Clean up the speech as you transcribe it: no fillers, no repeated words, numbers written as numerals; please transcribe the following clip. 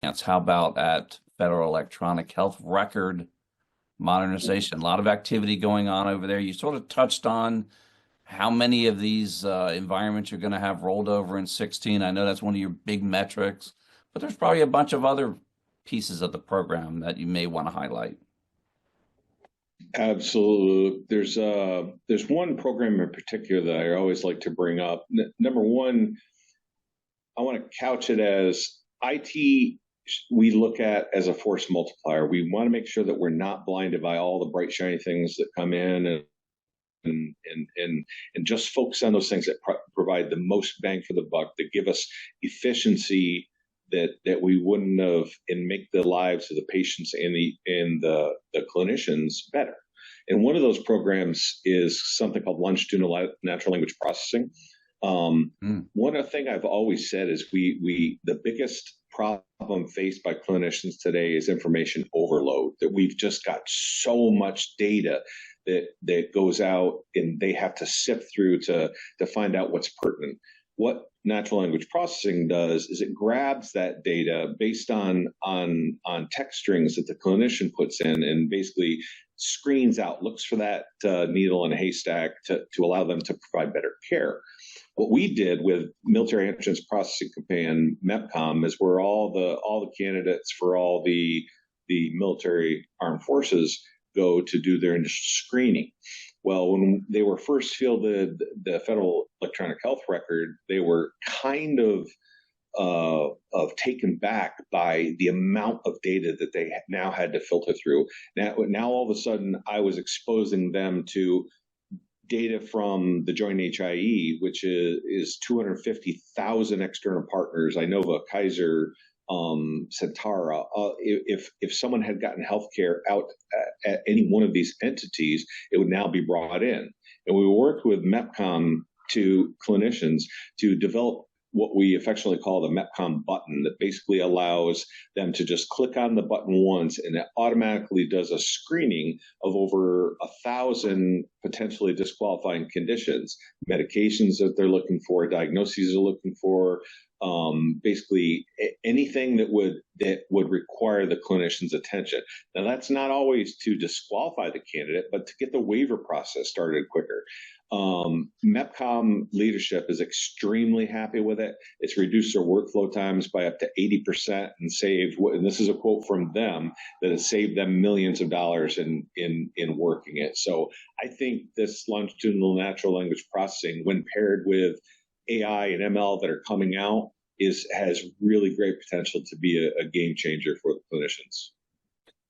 How about at Federal Electronic Health Record modernization? A lot of activity going on over there. You sort of touched on how many of these environments you're going to have rolled over in 16. I know that's one of your big metrics, but there's probably a bunch of other pieces of the program that you may want to highlight. Absolutely. There's one program in particular that I always like to bring up. Number one, I want to couch it as IT. We look at as a force multiplier. We want to make sure that we're not blinded by all the bright shiny things that come in, and just focus on those things that provide the most bang for the buck, that give us efficiency that we wouldn't have, and make the lives of the patients and the clinicians better. And one of those programs is something called longitudinal natural language processing. One thing I've always said is the biggest problem faced by clinicians today is information overload, that we've just got so much data that goes out and they have to sift through to find out what's pertinent. What natural language processing does is it grabs that data based on text strings that the clinician puts in, and basically screens out, looks for that needle in a haystack to allow them to provide better care. What we did with Military Entrance Processing Command, MEPCOM, is where all the candidates for all the military armed forces go to do their initial screening. Well, when they were first fielded the Federal Electronic Health Record, they were kind of taken back by the amount of data that they now had to filter through. Now all of a sudden, I was exposing them to data from the Joint HIE, which is 250,000 external partners, Inova, Kaiser, Centara. If someone had gotten healthcare out at any one of these entities, it would now be brought in. And we worked with MEPCOM to clinicians to develop what we affectionately call the MEPCOM button, that basically allows them to just click on the button once, and it automatically does a screening of over 1,000 potentially disqualifying conditions, medications that they're looking for, diagnoses they're looking for, basically anything that would require the clinician's attention. Now, that's not always to disqualify the candidate, but to get the waiver process started quicker. MEPCOM leadership is extremely happy with it. It's reduced their workflow times by up to 80% and saved, and this is a quote from them, that has saved them millions of dollars in working it. So I think this longitudinal natural language processing, when paired with AI and ML that are coming out, has really great potential to be a game changer for the clinicians.